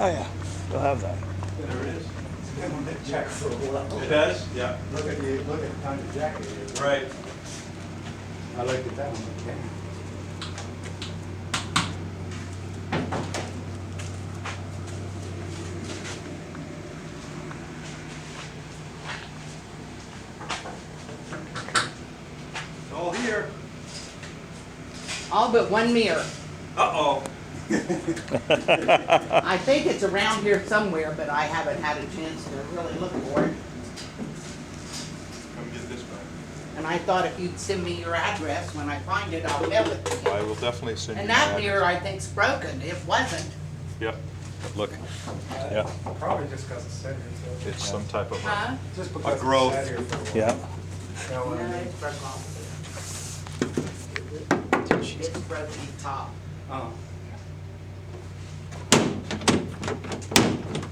Oh yeah, you'll have that. There it is. It's been on that jack for a while. It has? Yeah. Look at the kind of jacket it is. Right. I looked at that one, okay. It's all here. All but one mirror. Uh-oh. I think it's around here somewhere, but I haven't had a chance to really look for it. Come get this back. And I thought if you'd send me your address, when I find it, I'll mail it to I you. will definitely send you And that my mirror, address. I think's broken. It wasn't. Yep. Look, Yeah. Probably just because it's sat here, so. it's some type of Huh? Just because growth. it's sat here for a while. Yeah. So, No, it's broke off. It's broken the top. oh.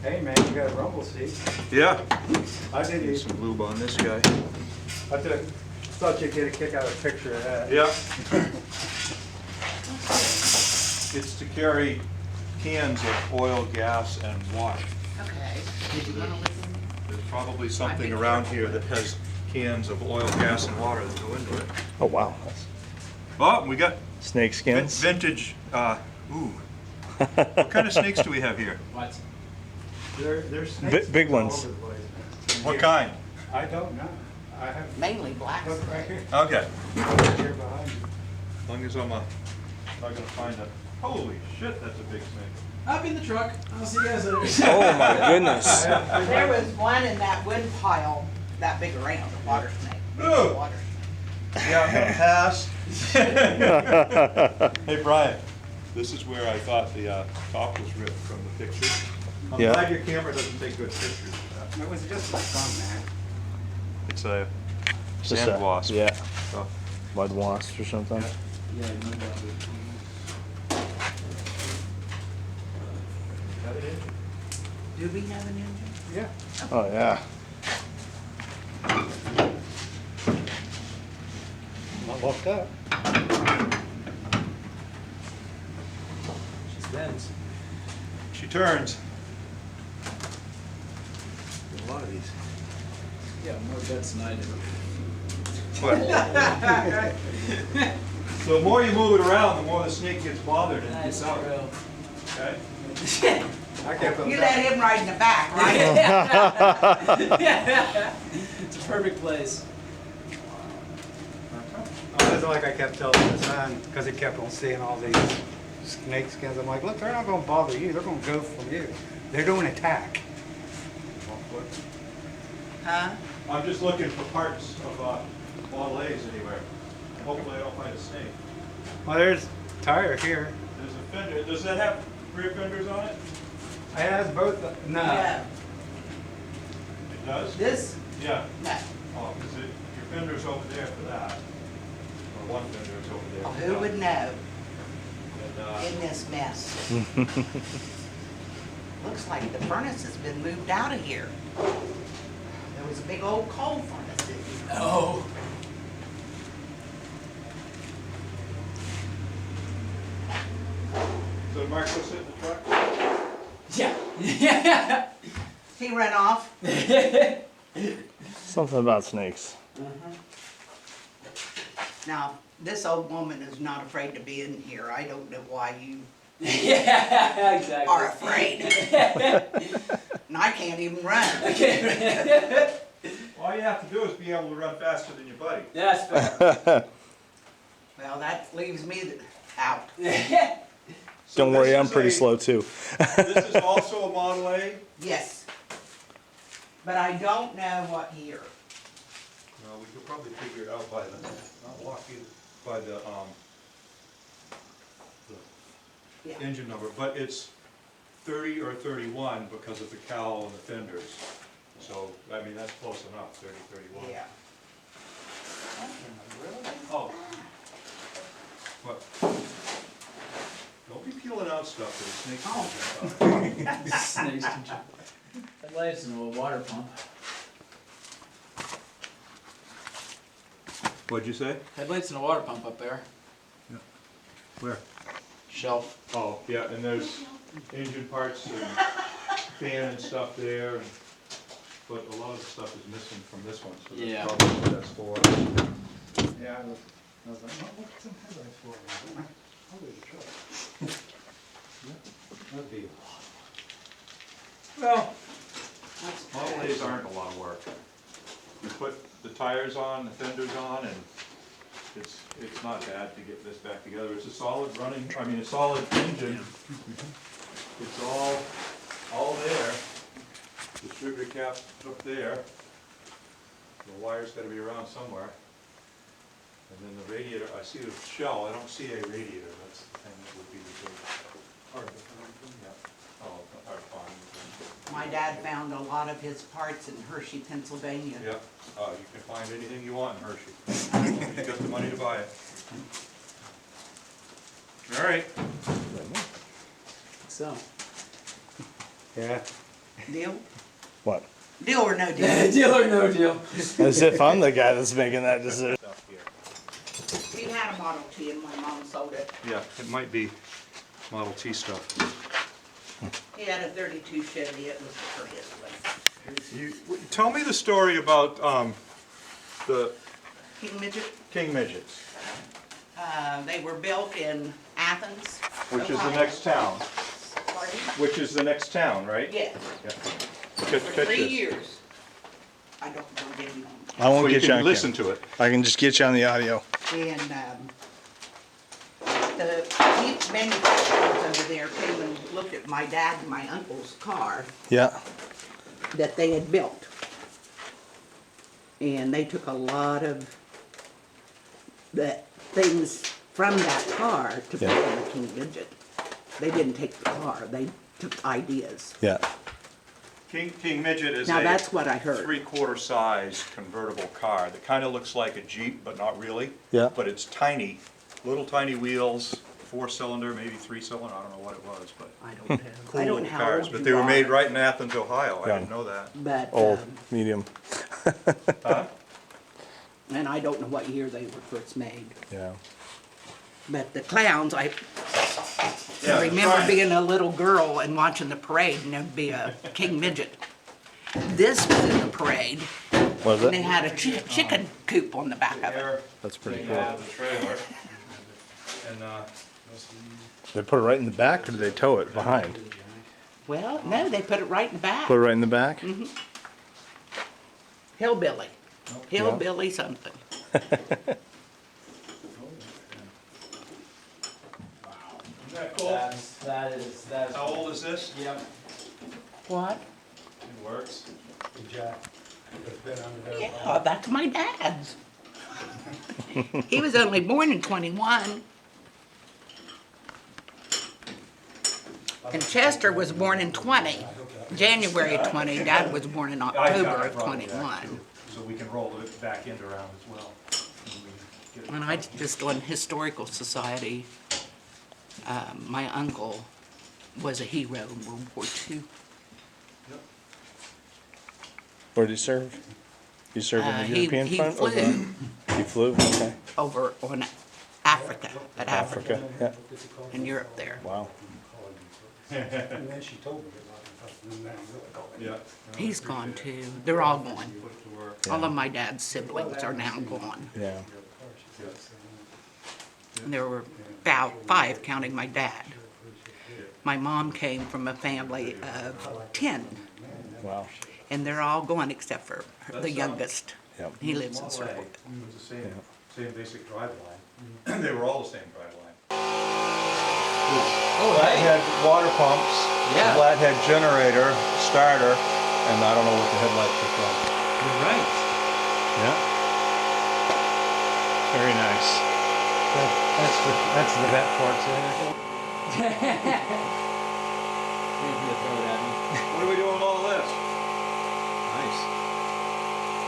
Hey man, you got a rumble seat. Yeah. I did Need use, some lube on this guy. thought you'd get a kick out of a picture of that. Yeah. It's to carry cans of oil, gas, and water. Okay. Did you want to listen? There's probably something around here that has cans of oil, gas, and water that go into it. Oh wow. Oh, we got Snake skins. vintage, ooh. What kind of snakes do we have here? What? There's snakes Big all ones. over the place, man. What kind? I don't know. I have, Mainly black. look right here, Okay. right here behind you. As long as I'm not gonna find a, holy shit, that's a big snake. I'll be in the truck. I'll see you guys later. Oh my goodness. There was one in that wood pile, that big around, a water snake. Ooh. Water Yeah, I'm gonna pass. Hey, Brian, this is where I thought the top was ripped from the picture. I'm Yeah. glad your camera doesn't take good pictures of that. It was just for fun, man. It's a Just sand a- wasp. Yeah. So, Mud wasp or something. Yeah. Yeah, no doubt. got it in? Do we have an engine? Yeah. Oh yeah. Not locked up. She spins. She turns. A lot of these. Yeah, more bets than I do. So the more you move it around, the more the snake gets bothered and That's gets out. true. Okay? I kept them You back. let him ride in the back, right? It's a perfect place. Oh, that's like I kept telling my son, because he kept on seeing all these snake skins. I'm like, look, they're not gonna bother you. They're gonna go from you. They're doing attack. Huh? I'm just looking for parts of Model A's anywhere. Hopefully I don't find a snake. Well, there's a tire here. There's a fender. Does that have rear fenders on it? It has both. No. No. It does? This? Yeah. No. Oh, because your fender's over there for that. Or one fender is over there. Well, for who that. would know And, in this mess? Looks like the furnace has been moved out of here. There was a big old coal furnace in here. No. So Mark, go sit in the truck? Yeah. Yeah. He ran off. Something about snakes. Now, this old woman is not afraid to be in here. I don't know why you Yeah, exactly. are afraid. And I can't even run. All you have to do is be able to run faster than your buddy. That's fair. Well, that leaves me out. So Don't worry, this I'm is pretty a- slow too. This is also a Model A? Yes. But I don't know what year. Well, we could probably figure it out by the, not walk you, by the Yeah. engine number, but it's 30 or 31 because of the cowl and the fenders. So, I mean, that's close enough, 30, 31. Yeah. Oh. What? Don't be peeling out stuff that the snakes can jump out. Snakes can jump. Headlights and a water pump. What'd you say? Headlights and a water pump up there. Where? Shelf. Oh, yeah, and there's engine parts and fan and stuff there, and, but a lot of the stuff is missing from this one, so Yeah. that's probably what that's for. Yeah, I was like, oh, what's some headlights for? I'll leave the truck. That'd be. Well, Model A's aren't a lot of work. You put the tires on, the fenders on, and it's not bad to get this back together. It's a solid running, I mean, a solid engine. It's all there. Distributor cap up there. The wire's gotta be around somewhere. And then the radiator, I see the shell, I don't see a radiator. That's the thing that would be the big part of the thing. Yeah. Oh, our farm. My dad found a lot of his parts in Hershey, Pennsylvania. Yeah, you can find anything you want in Hershey. You got the money to buy it. All right. So. Yeah. Deal? What? Deal or no deal? Deal or no deal? As if I'm the guy that's making that decision. Stuff here. We had a Model T and my mom sold it. Yeah, it might be Model T stuff. He had a 32 Chevy, it was the prettiest one. Tell me the story about the King Midget, King Midgets, they were built in Athens, which is the Ohio. next town. Pardon? Which is the next town, right? Yes, Yeah. for 3 years. I don't know get him I won't Well, you get you on can listen camera. to it. I can just get you on the audio. And the Jeep manufacturers over there came and looked at my dad and my uncle's car Yeah. that they had built. And they took a lot of the things from that car to put Yeah. in the King Midget. They didn't take the car, they took ideas. Yeah. King Midget is Now, a that's what I heard. 3/4 size convertible car that kind of looks like a Jeep, but not really. Yeah. But it's tiny, little tiny wheels, 4-cylinder, maybe 3-cylinder, I don't know what it was, but I don't know. cool I don't little know how cars. old But you they were made are, right in Athens, Ohio. I Yeah. didn't know that. But, Old, medium. Huh? and I don't know what year they were first made. Yeah. But the clowns, I Yeah, remember try it. being a little girl and watching the parade, and there'd be a King Midget. This was in the parade, Was and it it? had a chicken coop on the back of it. Air That's pretty thing cool. out of the trailer. And, They put it right in the back, or did they tow it behind? Well, no, they put it right in the back. Put it right in the back? Hillbilly. Hillbilly something. isn't that cool? That is. How old is this? Yep. What? It works. Good job. It's been under there. Yeah, that's my dad's. He was only born in 21. And Chester was born in 20, January 20. Dad was born in October of 21. So we can roll it back end around as well. When I just on Historical Society, my uncle was a hero in World War II. Where did he serve? He served in the He European front? or the- flew He flew? Okay. over on Africa, at Africa, Africa, yeah. in Europe there. Wow. And then she told me about it. Yeah. He's gone too. They're all gone. Put it to work. All of my dad's siblings are now gone. Yeah. And there were about 5 counting my dad. My mom came from a family of 10, Wow. and they're all gone except for the youngest. Yep. He lives in Model A, Circle. it was the same basic driveline. They were all the same driveline. Oh, right. Had water pumps, Yeah. flathead generator, starter, and I don't know what the headlights are from. You're right. Yeah. Very nice. That's the vet parts there. Maybe you'll throw it at me. What are we doing with all this? Nice.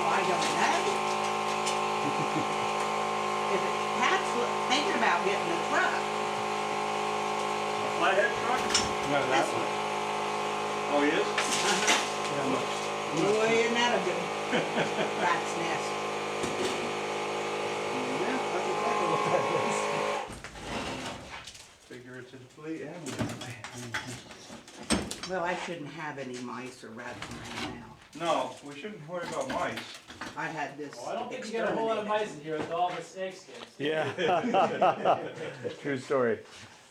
Well, I don't know. If Pat's thinking about getting a truck, A flathead truck? No, this one. Oh, he is? Boy, isn't that a good rat's nest? Yeah, that's exactly what that is. Figuratively and Well, I shouldn't have any mice or rats in there now. No, we shouldn't worry about mice. I had this Well, I don't think you got a whole lot of exterminated. mice in here with all the snake skins. Yeah. True story.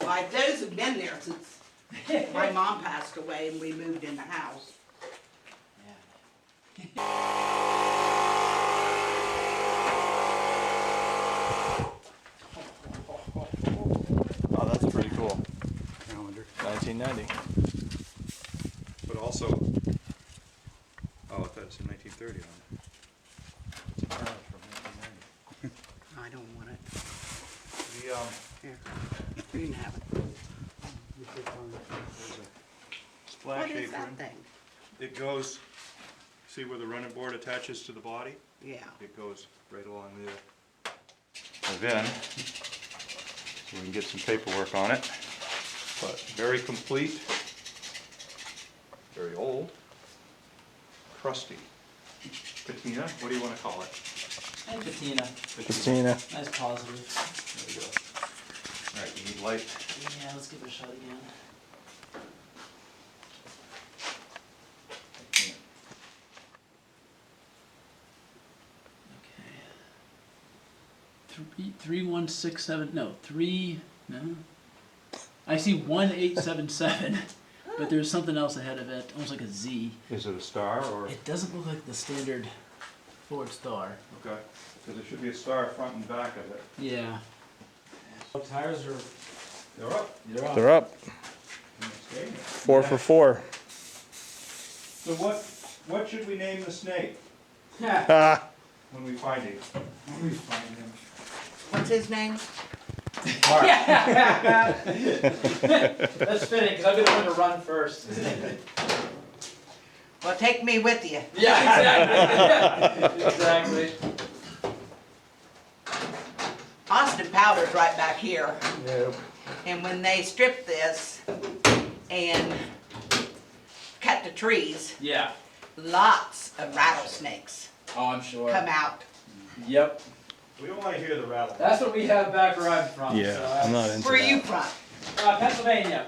Why, those have been there since my mom passed away and we moved in the house. Oh, that's pretty cool. Calendar. 1990. But also, oh, that's in 1930 on it. It's a card from 1990. I don't want it. The, Here, you can have it. there's a What splash is that apron. thing? It goes, see where the running board attaches to the body? Yeah. It goes right along there. And then, so we can get some paperwork on it, but very complete, very old, crusty. Patina, what do you want to call it? And patina. Patina. Nice positive. There we go. All right, you need light. Yeah, let's give it a shot again. Okay. 3167. No, no. I see 1877, but there's something else ahead of it, almost like a Z. Is it a star or? It doesn't look like the standard Ford Star. Okay, because there should be a star front and back of it. Yeah. Tires are. They're up. They're up. 4 for 4. So what should we name the snake Ah. when we find him? When we find him. What's his name? That's fitting, because I'm going to run first. Well, take me with you. Yeah, exactly. Exactly. Austin Powder's right back here. Nope. And when they strip this and cut the trees, Yeah. lots of rattlesnakes Oh, I'm sure. come out. Yep. We don't want to hear the rattle. That's what we have back where I'm from. Yeah, so I'm not into Where are you that. from? Pennsylvania.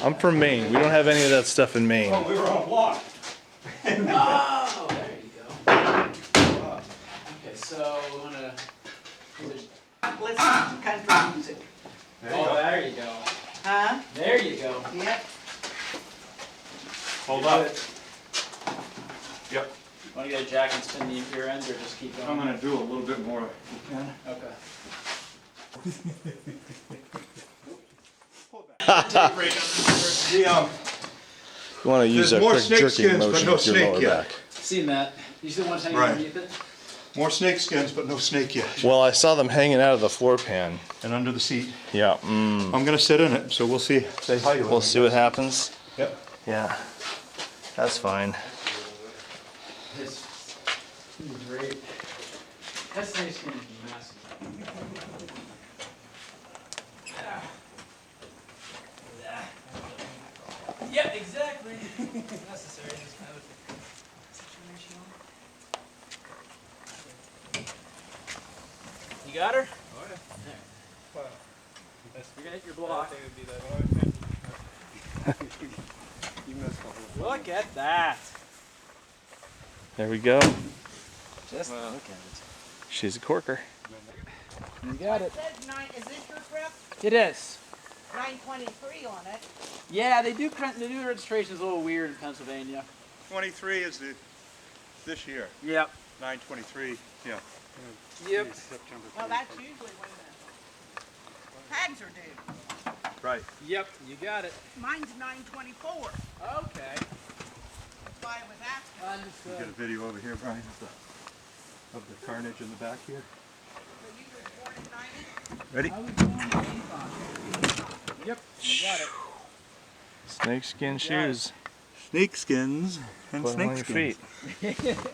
I'm from Maine. We don't have any of that stuff in Maine. Oh, we were on a block. Oh, there you go. Okay, so we want to. Listen to country music. Oh, there you go. Huh? There you go. Yep. Hold up. Yep. Want to get a jack and spin the interior ends, or just keep going? I'm gonna do a little bit more if you can. Okay. The, You want to use There's a more quick snake jerking skins, but motion no with your snake lower yet. back. Seen that. You see the ones hanging Right. underneath it? more snake skins, but no snake yet. Well, I saw them hanging out of the floor pan. And under the seat. Yeah. I'm gonna sit in it, so we'll see. Say hi to it. We'll see what happens. Yep. Yeah. That's fine. It's great. That snake skin is massive. Yeah, exactly. Necessary in this kind of situation. You got her? Oh yeah. There. You're gonna hit your block. Look at that. There we go. Just look at it. She's a corker. You got it. Says is this your trip? It is. 923 on it. Yeah, they do registrations a little weird in Pennsylvania. 23 is this year. Yep. 923, yeah. Yep. September. Well, that's usually when the tags are due. Right. Yep, you got it. Mine's 924. Okay. That's why I was asking. Get a Understood. video over here, Brian, of the carnage in the back here. So you were born in 90? Ready? I was born in 85. Yep, you got it. Snakeskin shoes. Snake skins and Put them on your feet.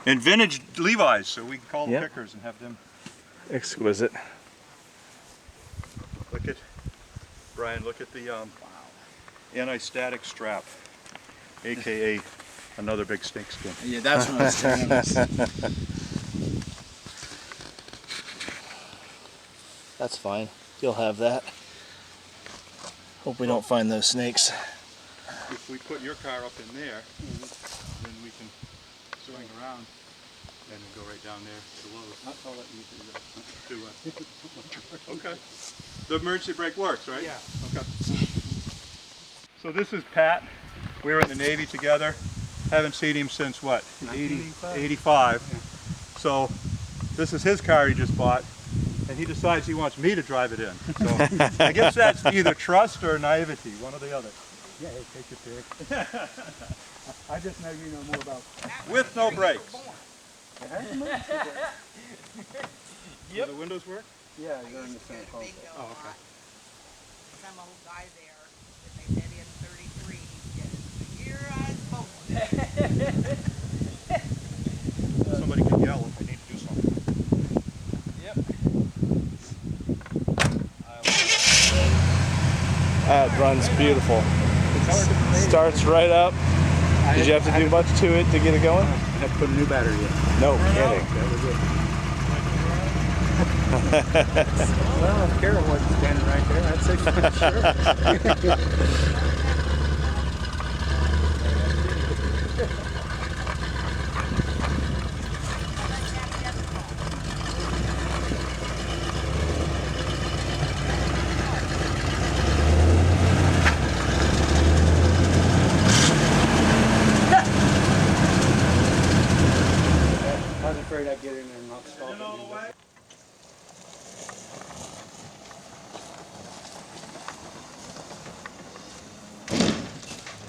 And vintage Levi's, so we can call the Yep. pickers and have them. Exquisite. Look at, Brian, look at the anti-static strap, AKA another big snake skin. Yeah, that's what I was telling us. That's fine. You'll have that. Hope we don't find those snakes. If we put your car up in there, then we can swing around and go right down there below. I'll let you do that. Do what? Okay. The emergency brake works, right? Yeah. Okay. So this is Pat. We were in the Navy together. Haven't seen him since what? 85. Yeah. So this is his car he just bought, and he decides he wants me to drive it in. So I guess that's either trust or naivety, one or the other. Yeah, hey, take your pick. I just know you know more about. With no brakes. Yep. Do the windows work? Yeah, you're in the same console. Oh, okay. Some old guy there that they met in 33, he said, "Here I was born." Somebody can yell if we need to do something. That runs beautiful. Starts right up. Did you have to do much to it to get it going? I had to put a new battery in. No kidding. That was it. Well, if Carol wasn't standing right there, I'd say sure. I was afraid I'd get in there and not stop it.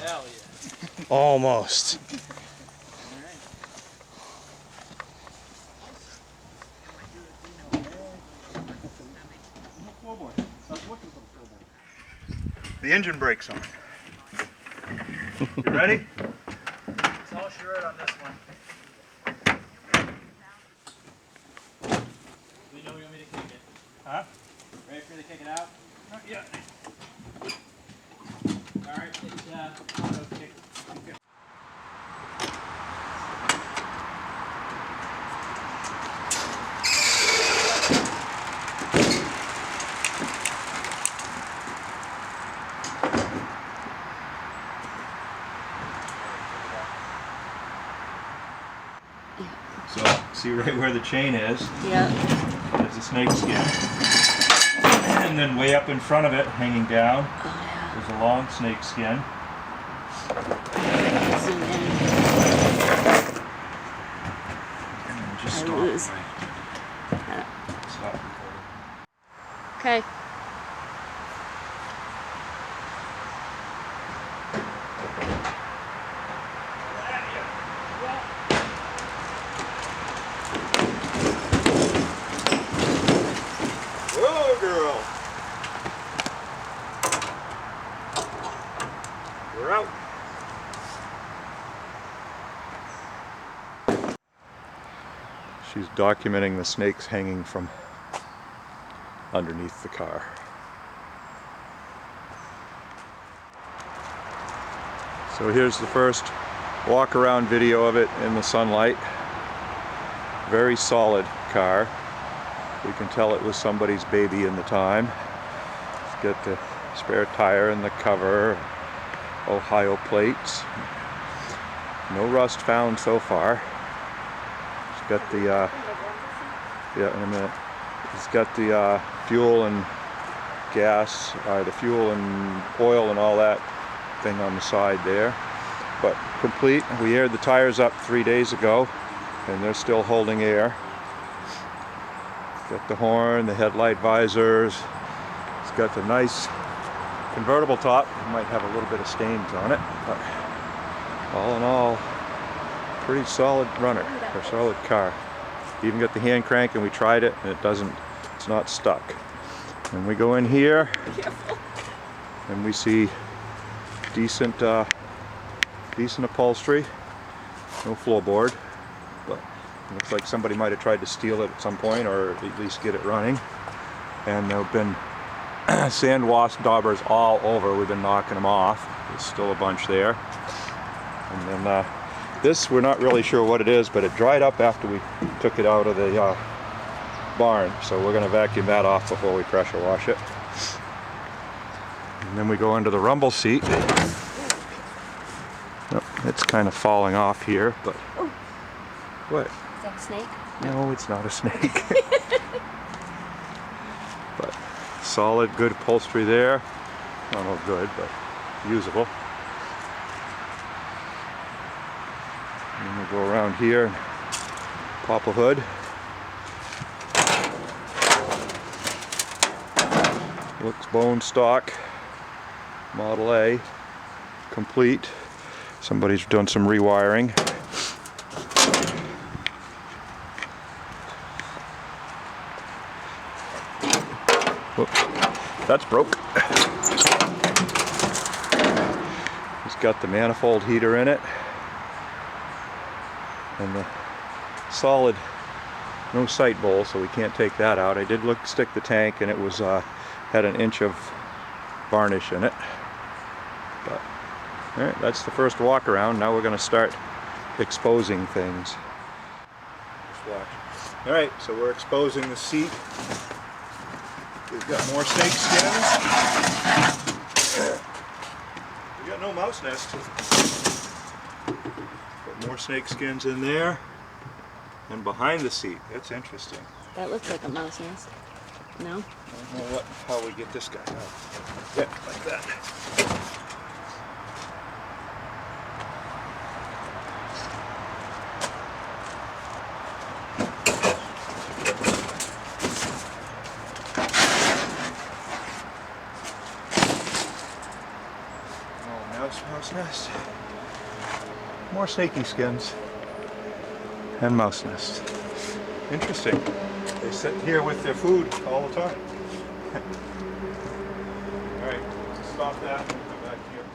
Hell yeah. Almost. The engine brake's on. You ready? Tell us you're right on this one. You know you want me to kick it. Huh? Ready for me to kick it out? Not yet. Alright, it's auto kick. So, see right where the chain is? Yeah. There's a snake skin. And then way up in front of it, hanging down, there's a long snake skin. And then just stop. lose. Stop recording. Okay. Whoa, girl! We're out. She's documenting the snakes hanging from underneath the car. So here's the first walk-around video of it in the sunlight. Very solid car. You can tell it was somebody's baby in the time. It's got the spare tire in the cover, Ohio plates. No rust found so far. It's got the, yeah, in a minute. It's got the fuel and gas, the fuel and oil and all that thing on the side there. But complete. We aired the tires up 3 days ago and they're still holding air. Got the horn, the headlight visors. It's got the nice convertible top. It might have a little bit of stains on it, but all in all, pretty solid runner, or solid car. Even got the hand crank and we tried it and it's not stuck. And we go in here and we see decent upholstery, no floorboard, but it looks like somebody might have tried to steal it at some point or at least get it running. And there have been sand wasp daubers all over. We've been knocking them off. There's still a bunch there. And then this, we're not really sure what it is, but it dried up after we took it out of the barn. So we're going to vacuum that off before we pressure wash it. And then we go into the rumble seat. Oh, it's kind of falling off here, but what? Is that a snake? No, it's not a snake. But solid, good upholstery there. Not all good, but usable. And then we'll go around here and pop a hood. Looks bone stock, Model A, complete. Somebody's done some rewiring. Whoops, that's broke. It's got the manifold heater in it, and the solid, no sight bowl, so we can't take that out. I did stick the tank, and it was had an inch of varnish in it. But all right, that's the first walk around. Now we're going to start exposing things. Just watch. All right, so we're exposing the seat. We've got more snake skins. We got no mouse nest. Put more snake skins in there. And behind the seat. That's interesting. That looks like a mouse nest. No? I don't know how we get this guy out. Yeah, like that. Mouse nest. More snaky skins. And mouse nest. Interesting. They sit here with their food all the time. Alright, stop that and come back here.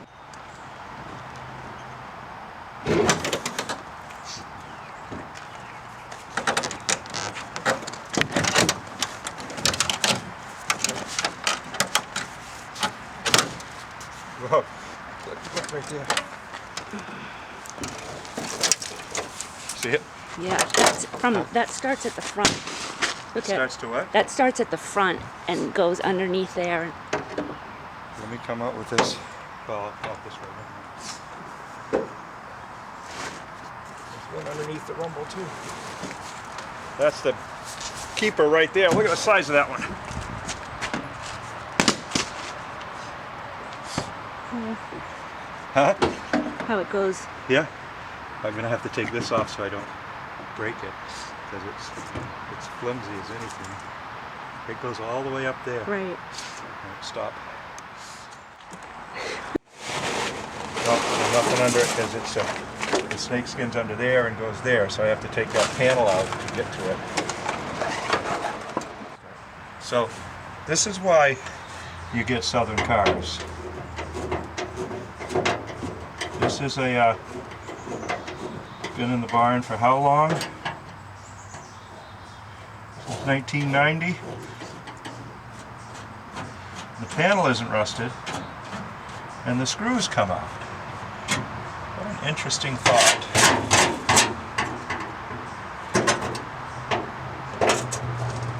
Whoa. Look right there. See it? Yeah, that's that starts at the front. Look Starts to what? That starts at the front and goes underneath there. Let me come out with this. Well, not this way. There's one underneath the rumble too. That's the keeper right there. Look at the size of that one. Huh? How it goes. Yeah. I'm gonna have to take this off so I don't break it, because it's flimsy as anything. It goes all the way up there. Right. Right, stop. Nope, there's nothing under it because it's the snake skin's under there and goes there, so I have to take that panel out to get to it. So this is why you get Southern cars. This is a been in the barn for how long? Since 1990. The panel isn't rusted, and the screws come out. What an interesting thought.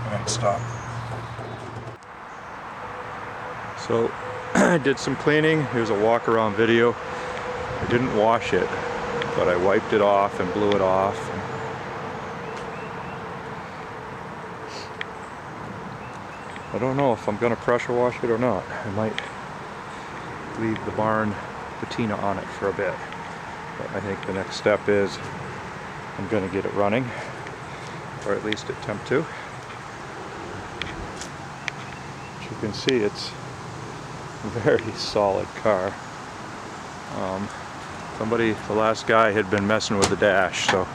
Alright, stop. So, I did some cleaning. Here's a walk around video. I didn't wash it, but I wiped it off and blew it off. I don't know if I'm going to pressure wash it or not. I might leave the barn patina on it for a bit. But I think the next step is I'm going to get it running, or at least attempt to. As you can see, it's a very solid car. The last guy had been messing with the dash, so,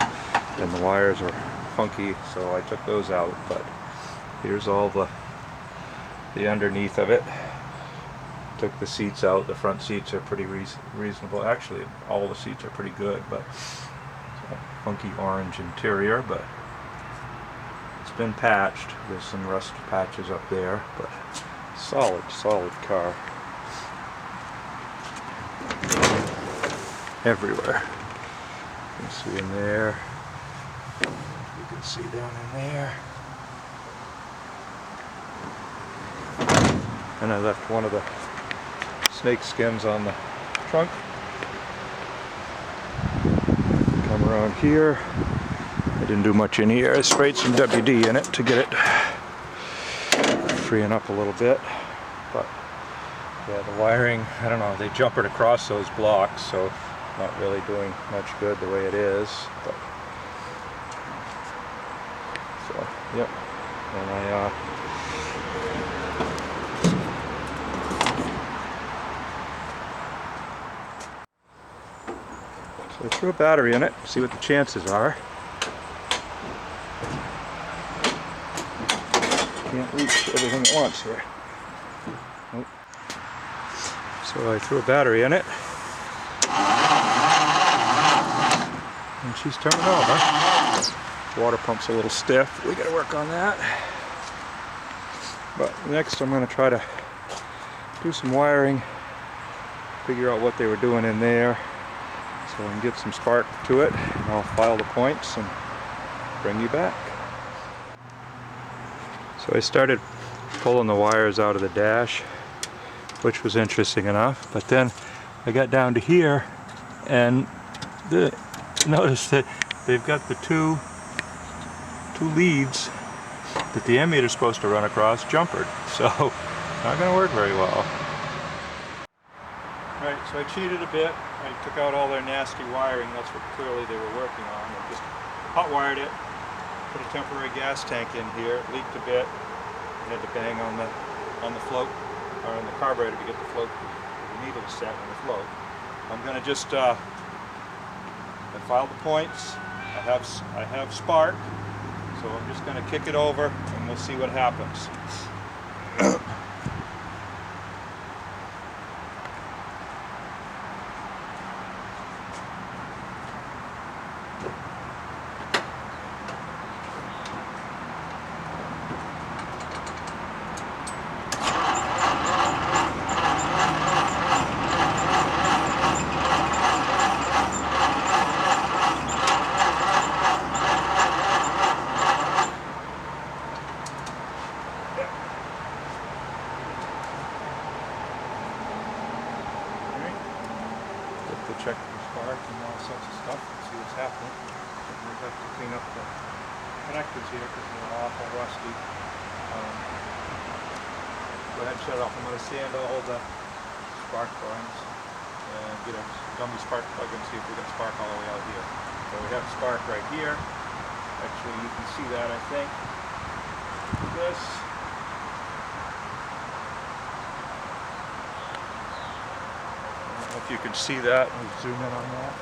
and the wires were funky, so I took those out. But here's all the underneath of it. Took the seats out. The front seats are pretty reasonable. Actually, all the seats are pretty good, but it's a funky orange interior. But it's been patched. There's some rust patches up there, but solid car. Everywhere. You can see in there. You can see down in there. And I left one of the snake skins on the trunk. Come around here. I didn't do much in here. I sprayed some WD in it to get it freeing up a little bit. But yeah, the wiring, I don't know, they jumpered across those blocks, so not really doing much good the way it is. But, so, yep. And so I threw a battery in it, see what the chances are. Can't reach everything at once here. Nope. So I threw a battery in it. And she's turning over. Water pump's a little stiff. We gotta work on that. But next I'm gonna try to do some wiring, figure out what they were doing in there, so I can get some spark to it, and I'll file the points and bring you back. So I started pulling the wires out of the dash, which was interesting enough, but then I got down to here and noticed that they've got the two leads that the ammeter is supposed to run across jumpered, so not going to work very well. Right, so I cheated a bit. I took out all their nasty wiring. That's what clearly they were working on. I just hot wired it, put a temporary gas tank in here. It leaked a bit. I had to bang on the float, or on the carburetor to get the float, the needle set on the float. I'm going to just I filed the points. I have spark, so I'm just going to kick it over and we'll see what happens. Check the spark and all sorts of stuff and see what's happening. We have to clean up the connectors here because they're awful rusty. Go ahead and shut it off. I'm going to sand all the spark plugs and get a dummy spark plug and see if we got spark all the way out here. So we have spark right here. Actually, you can see that, I think. This. If you can see that, we'll zoom in on that.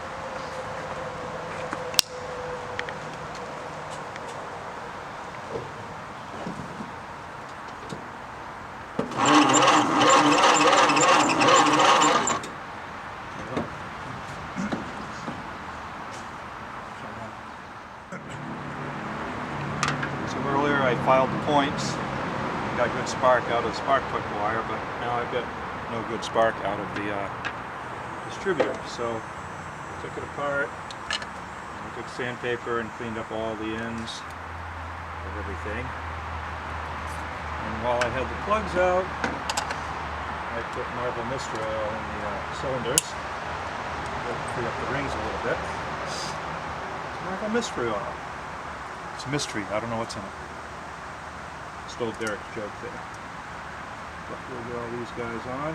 So earlier I filed the points, got good spark out of the spark plug wire, but now I've got no good spark out of the distributor. So I took it apart, I took sandpaper and cleaned up all the ends of everything. And while I had the plugs out, I put marble mystery oil in the cylinders to free up the rings a little bit. It's marble mystery oil. It's a mystery. I don't know what's in it. Stole Derek's joke there. But we'll get all these guys on.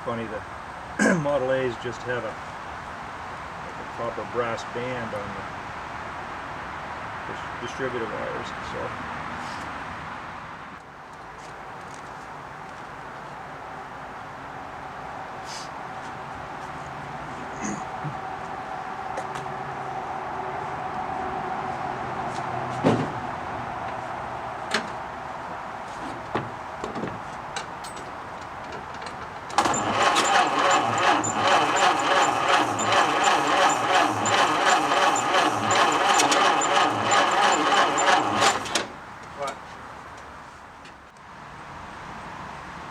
Funny that Model A's just have a proper brass band on the distributor wires. So.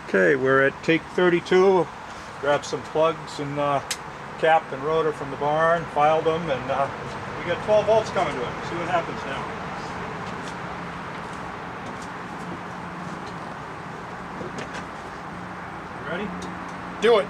Okay, we're at take 32. Grabbed some plugs and cap and rotor from the barn, filed them, and we got 12 volts coming to it. See what happens now. Ready? Do it.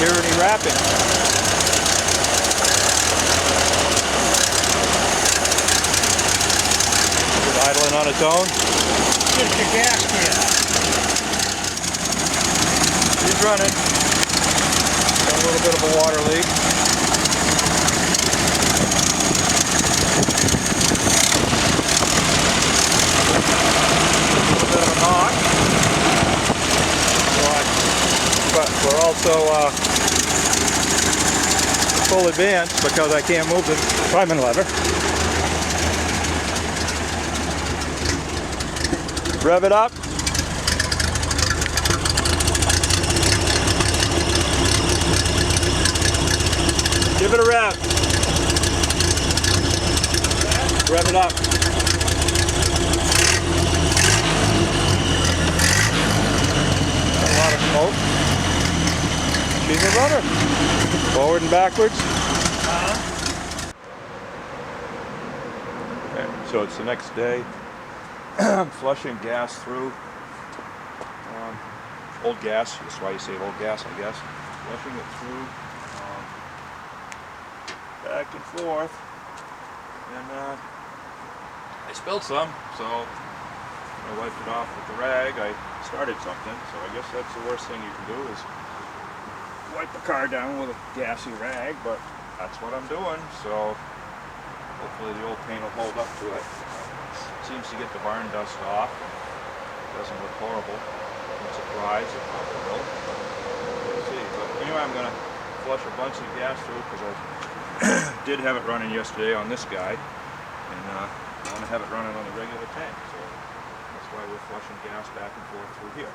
Hear any rapping? Is it idling on its own? Just your gas can. He's running. Got a little bit of a water leak. A little bit of a knock. But we're also full advance because I can't move the priming lever. Rev it up. Give it a rev. Rev it up. Got a lot of smoke. She's a runner. Forward and backwards. Okay, so it's the next day. I'm flushing gas through. Old gas, that's why you say old gas, I guess. Flushing it through. Back and forth. And I spilled some, so I wiped it off with the rag. I started something, so I guess that's the worst thing you can do is wipe the car down with a gassy rag, but that's what I'm doing, so hopefully the old paint will hold up to it. Seems to get the barn dust off. Doesn't look horrible. I'm surprised it probably will. We'll see. But anyway, I'm going to flush a bunch of gas through because I did have it running yesterday on this guy, and I want to have it running on the regular tank, so that's why we're flushing gas back and forth through here.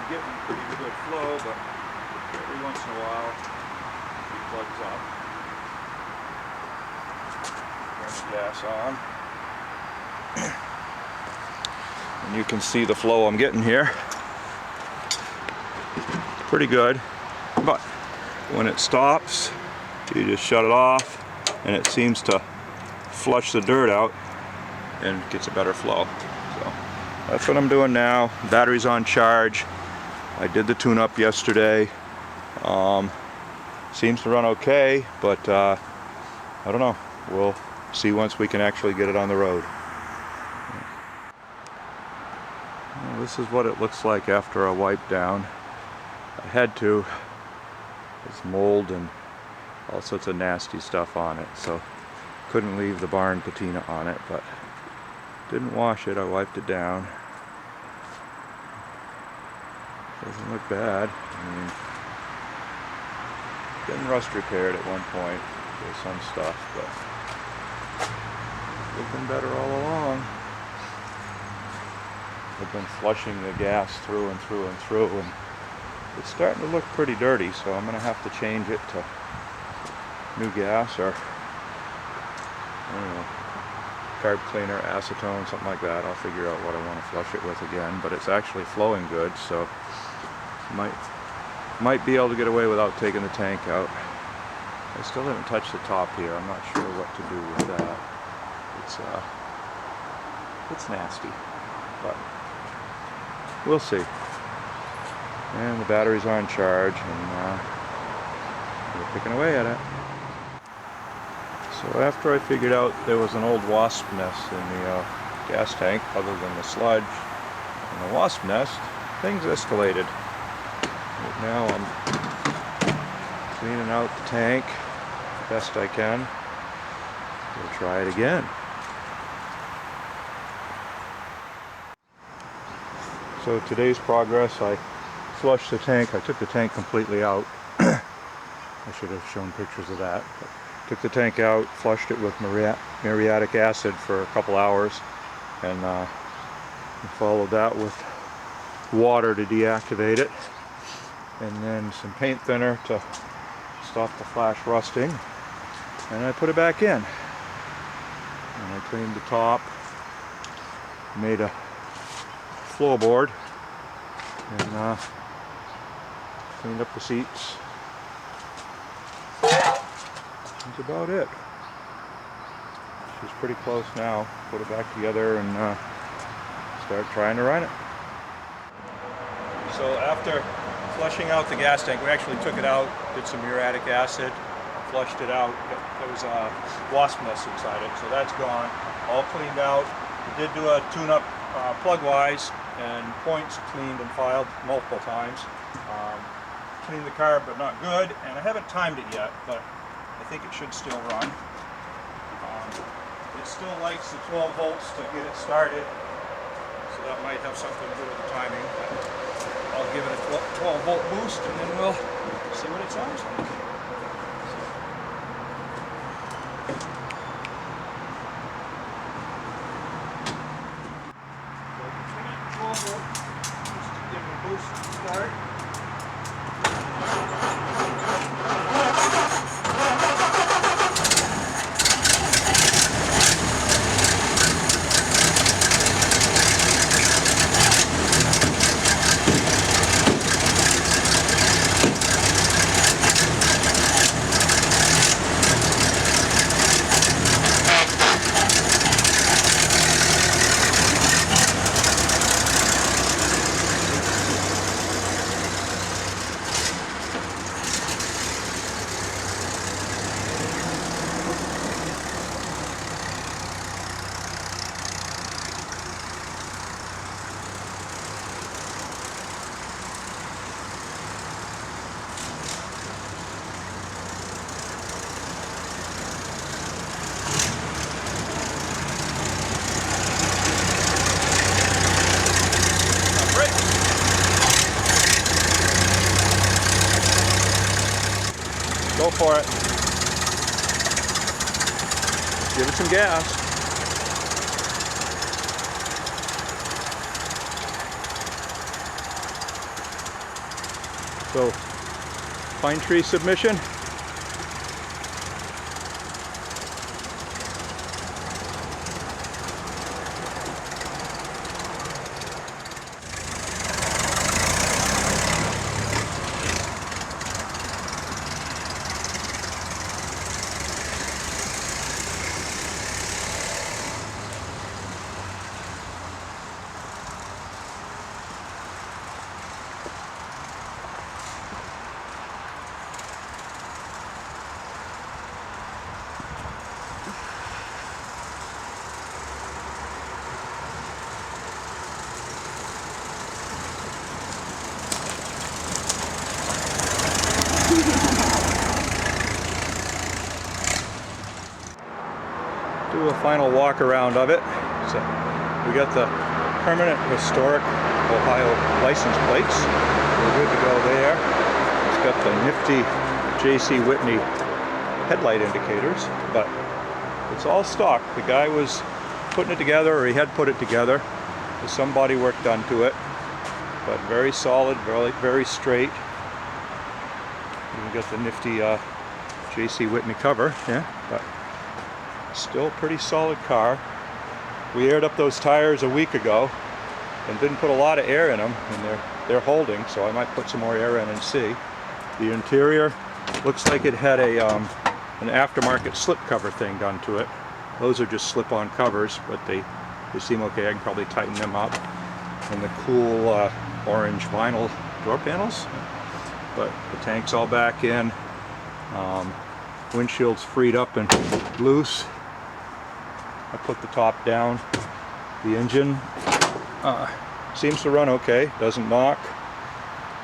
Getting pretty good flow, but every once in a while it plugs up. Turn the gas on. And you can see the flow I'm getting here. Pretty good. But when it stops, you just shut it off and it seems to flush the dirt out and gets a better flow. So that's what I'm doing now. Battery's on charge. I did the tune-up yesterday. Seems to run okay, but I don't know. We'll see once we can actually get it on the road. Well, this is what it looks like after a wipe down. I had to. There's mold and all sorts of nasty stuff on it, so couldn't leave the barn patina on it, but didn't wash it. I wiped it down. Doesn't look bad. I mean, getting rust repaired at one point with some stuff, but looking better all along. I've been flushing the gas through and through and through, and it's starting to look pretty dirty, so I'm going to have to change it to new gas or, I don't know, carb cleaner, acetone, something like that. I'll figure out what I want to flush it with again, but it's actually flowing good, so might be able to get away without taking the tank out. I still haven't touched the top here. I'm not sure what to do with that. It's nasty, but we'll see. And the batteries are on charge, and we're picking away at it. So after I figured out there was an old wasp nest in the gas tank, other than the sludge and the wasp nest, things escalated. Right now I'm cleaning out the tank, best I can. We'll try it again. So today's progress, I flushed the tank. I took the tank completely out. I should have shown pictures of that. But took the tank out, flushed it with muriatic acid for a couple hours, and followed that with water to deactivate it, and then some paint thinner to stop the flash rusting, and I put it back in. And I cleaned the top, made a floorboard, and cleaned up the seats. That's about it. She's pretty close now. Put it back together and start trying to run it. So after flushing out the gas tank, we actually took it out, did some muriatic acid, flushed it out. There was a wasp nest inside it, so that's gone. All cleaned out. We did do a tune-up plug-wise, and points cleaned and filed multiple times. Cleaned the car, but not good, and I haven't timed it yet, but I think it should still run. It still likes the 12 volts to get it started, so that might have something to do with the timing. But I'll give it a 12 volt boost, and then we'll see what it sounds like. 12 volt, just to give it a boost to start. Go for it. Give it some gas. So, pine tree submission. Do a final walk around of it. So we got the permanent historic Ohio license plates. We're good to go there. It's got the nifty J.C. Whitney headlight indicators, but it's all stock. The guy was putting it together, or he had put it together. There's some body work done to it, but very solid, very straight. We got the nifty J.C. Whitney cover, yeah, but still pretty solid car. We aired up those tires a week ago and didn't put a lot of air in them, and they're holding, so I might put some more air in and see. The interior looks like it had a an aftermarket slip cover thing done to it. Those are just slip-on covers, but they seem okay. I can probably tighten them up. And the cool orange vinyl door panels. But the tank's all back in. Windshield's freed up and loose. I put the top down. The engine seems to run okay, doesn't knock.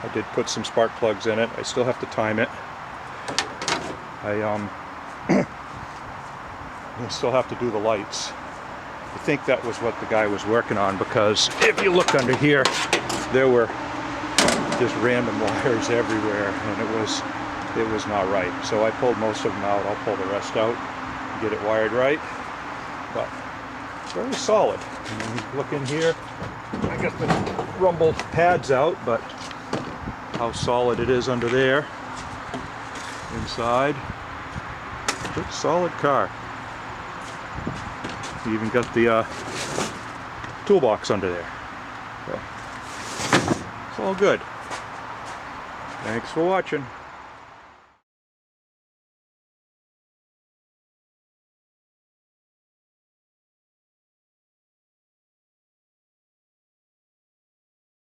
I did put some spark plugs in it. I still have to time it. I You still have to do the lights. I think that was what the guy was working on, because if you look under here, there were just random wires everywhere, and it was not right. So I pulled most of them out. I'll pull the rest out, get it wired right. But it's very solid. And then you look in here, I got the rumble pads out, but how solid it is under there, inside. Good solid car. You even got the toolbox under there. So, it's all good. Thanks for watching.